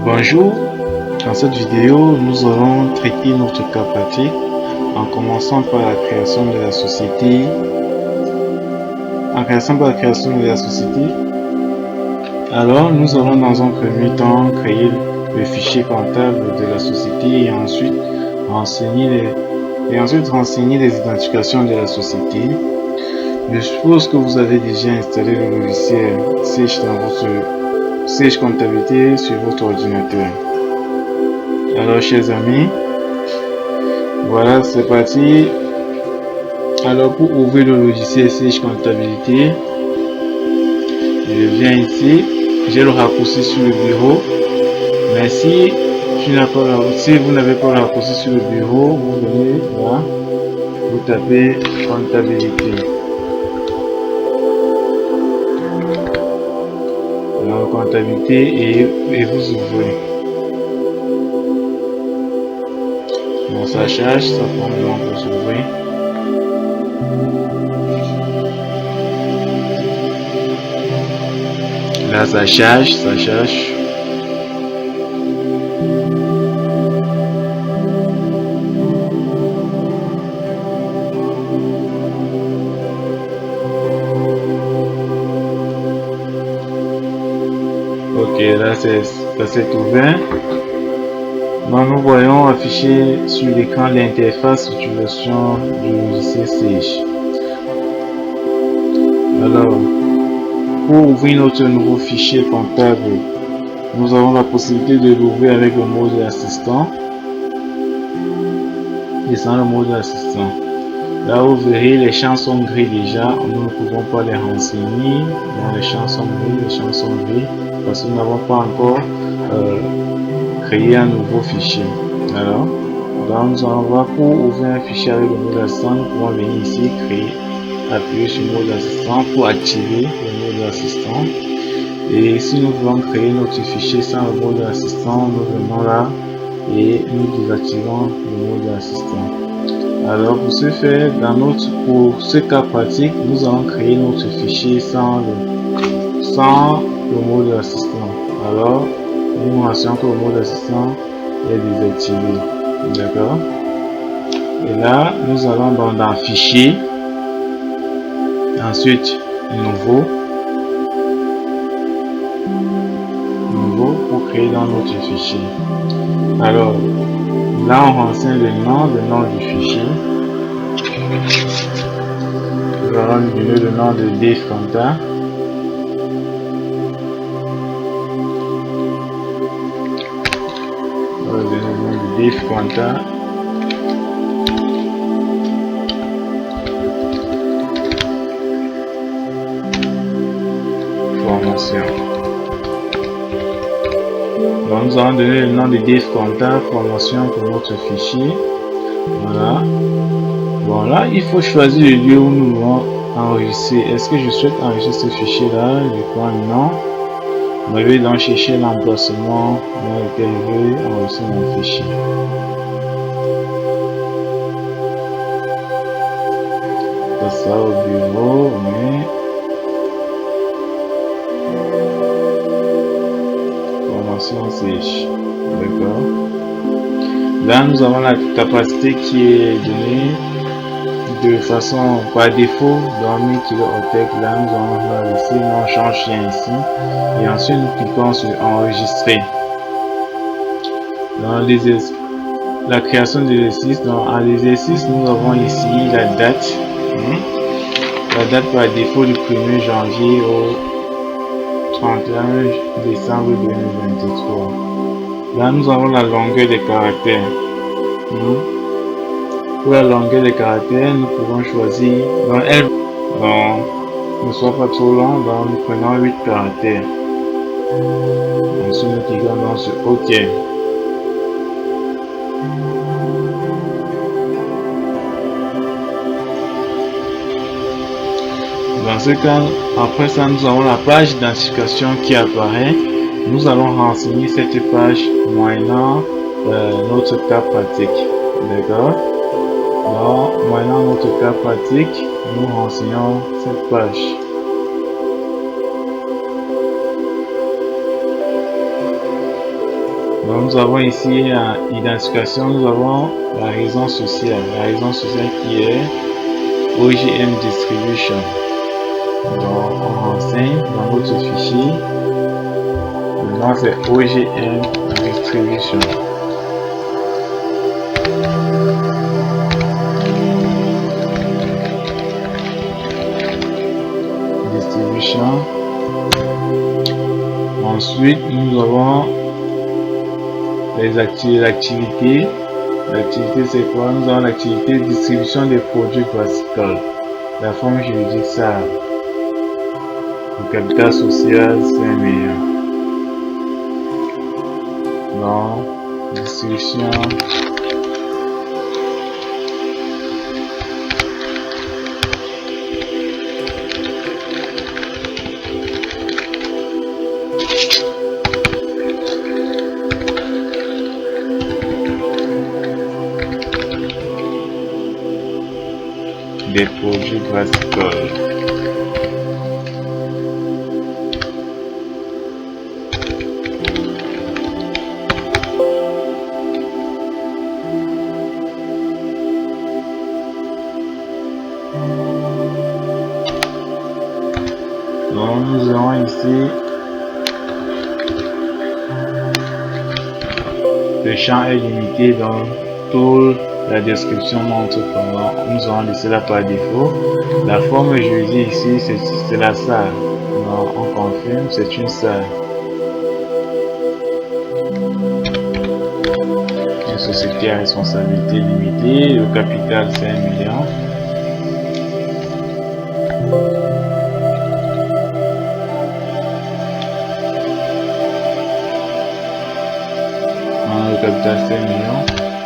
Bonjour, dans cette vidéo, nous allons traiter notre cas pratique en commençant par la création de la société. Alors, nous allons dans un premier temps créer le fichier comptable de la société et ensuite renseigner les identifications de la société. Je suppose que vous avez déjà installé le logiciel Sage Comptabilité sur votre ordinateur. Alors, chers amis, voilà, c'est parti. Alors, pour ouvrir le logiciel Sage Comptabilité, je viens ici, j'ai le raccourci sur le bureau. Mais si vous n'avez pas le raccourci sur le bureau, vous venez là, vous tapez comptabilité. Alors, comptabilité et vous ouvrez. Bon, ça charge, ça prend du temps pour s'ouvrir. Là, ça charge. Ok, là, ça s'est ouvert. Donc, nous voyons afficher sur l'écran l'interface d'utilisation du logiciel Sage. Alors, pour ouvrir notre nouveau fichier comptable, nous avons la possibilité de l'ouvrir avec le mode assistant. Et sans le mode assistant. Là, vous verrez, les champs sont gris déjà. Nous ne pouvons pas les renseigner. Donc, les champs sont gris parce que nous n'avons pas encore créé un nouveau fichier. Alors, nous allons voir pour ouvrir un fichier avec le mode assistant. Nous pouvons venir ici, appuyer sur le mode assistant pour activer le mode assistant. Et si nous voulons créer notre fichier sans le mode assistant, nous venons là et nous désactivons le mode assistant. Alors, pour ce faire, pour ce cas pratique, nous allons créer notre fichier sans le mode assistant. Alors, nous mentionnons que le mode assistant est désactivé. D'accord? Et là, nous allons dans fichier, ensuite nouveau pour créer dans notre fichier. Alors, là on renseigne le nom du fichier. Nous allons lui donner le nom de Dave Compta. On va donner le nom de Dave Compta. Formation. Donc, nous allons donner le nom de Dave Compta formation pour notre fichier. Voilà. Bon, là, il faut choisir le lieu où nous voulons enregistrer. Est-ce que je souhaite enregistrer ce fichier-là? Je crois non. Je vais donc chercher l'emplacement dans lequel je veux enregistrer mon fichier. C'est ça au bureau, mais Sage. D'accord. Là, nous avons la capacité qui est donnée de façon par défaut dans 1000 kHz. Là, nous allons ici, on change rien ici. Et ensuite, nous cliquons sur enregistrer. Dans la création de l'exercice, dans l'exercice, nous avons ici la date. La date par défaut du 1er janvier au 31 décembre 2023. Là, nous avons la longueur des caractères. Pour la longueur des caractères, nous pouvons choisir ne soit pas trop long, donc nous prenons 8 caractères. Ensuite, nous cliquons sur OK. Dans ce cas, après ça, nous avons la page d'identification qui apparaît. Nous allons renseigner cette page moyennant notre cas pratique. D'accord? Donc, moyennant notre cas pratique, nous renseignons cette page. Donc nous avons ici en identification, nous avons la raison sociale. La raison sociale qui est OGM Distribution. Donc on renseigne dans notre fichier. Le nom c'est OGM Distribution. Ensuite, nous avons les activités. L'activité, c'est quoi? Nous avons l'activité de distribution des produits classiques. La forme juridique, ça. Le capital social, 5 millions. Donc, distribution. Des produits classiques. Donc nous avons ici le champ est limité, donc toute la description montre comment nous avons laissé là par défaut. La forme juridique ici c'est la salle. Donc on confirme, c'est une salle. Une société à responsabilité limitée, le capital c'est 1 million. Le capital c'est 1 million.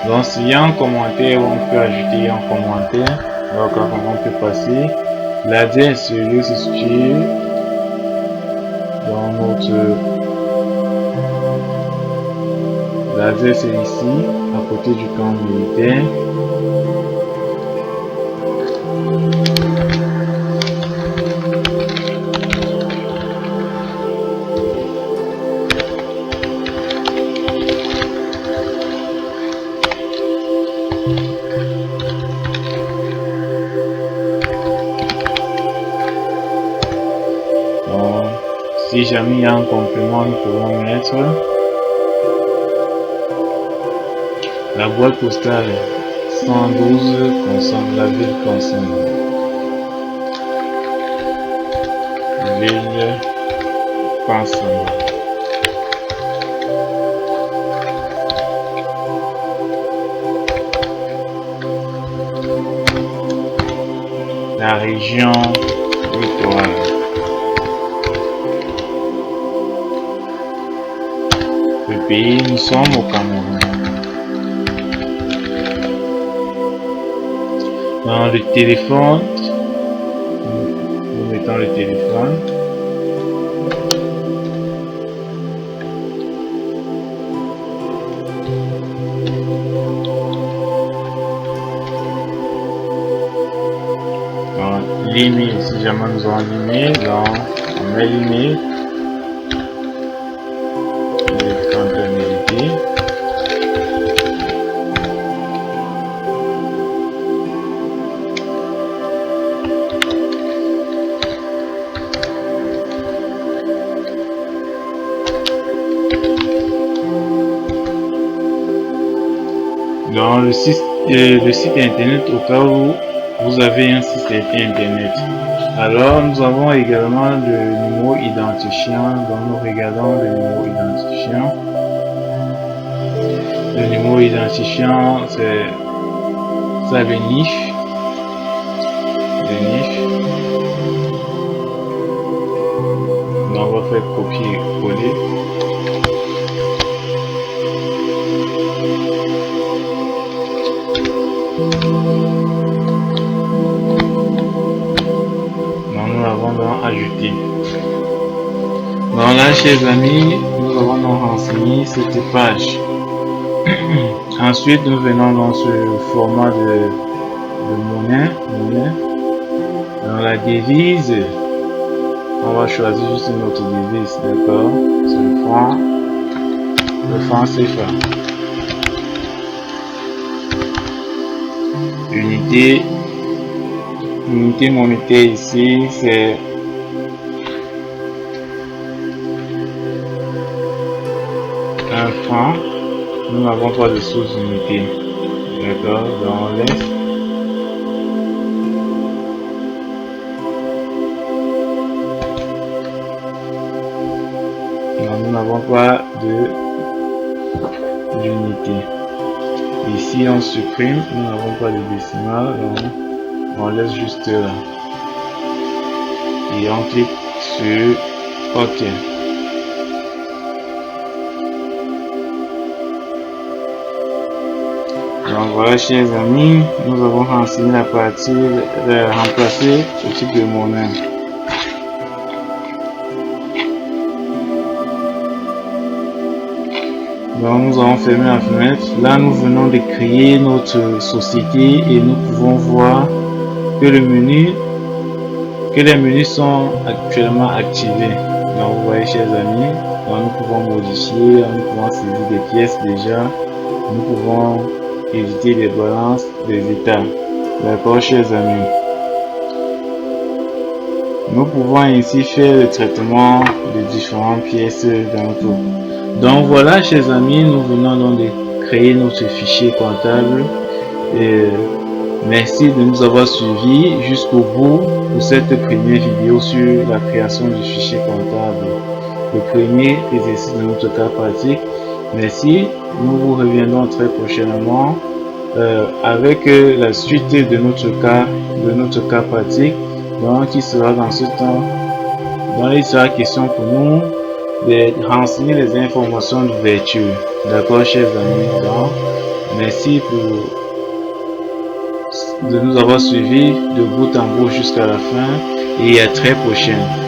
Donc s'il y a un commentaire, on peut ajouter un commentaire. Donc on peut passer. L'adresse se situe dans notre... L'adresse est ici, à côté du camp militaire. Si jamais il y a un complément, nous pouvons mettre la boîte postale 112 concerne la ville concernée. Ville concernée. La région littorale. Le pays, nous sommes au Cameroun. Dans le téléphone, nous mettons le téléphone. L'email, si jamais nous avons l'email, donc on met l'email. Dans le site internet au cas où vous avez un site internet. Alors nous avons également le numéro identifiant, donc nous regardons le numéro identifiant. Le numéro identifiant c'est ça, le NIF. Donc on va faire copier-coller. Nous l'avons donc ajouté. Donc là, chers amis, nous avons donc renseigné cette page. Ensuite, nous venons dans ce format de monnaie. Dans la devise, on va choisir juste notre devise, d'accord? C'est le franc le franc CFA. Unité monétaire ici, c'est un franc. Nous n'avons pas de sous-unité. D'accord, donc on laisse. Non, nous n'avons pas d'unité. Ici on supprime, nous n'avons pas de décimal, donc on laisse juste là. Et on clique sur OK. Donc voilà, chers amis, nous avons renseigné la partie remplacer ce type de monnaie. Donc nous avons fermé la fenêtre. Là nous venons de créer notre société et nous pouvons voir que les menus sont actuellement activés. Donc vous voyez, chers amis, donc nous pouvons modifier, nous pouvons saisir des pièces déjà, nous pouvons éditer les balances des états. D'accord, chers amis, nous pouvons ainsi faire le traitement de différentes pièces dans notre. Donc voilà, chers amis, nous venons donc de créer notre fichier comptable. Et merci de nous avoir suivis jusqu'au bout pour cette première vidéo sur la création du fichier comptable, le premier exercice de notre cas pratique. Merci, nous vous reviendrons très prochainement avec la suite de notre cas pratique, donc qui sera dans ce temps. Donc il sera question pour nous de renseigner les informations d'ouverture. D'accord, chers amis. Donc merci de nous avoir suivis de bout en bout jusqu'à la fin et à très prochaine.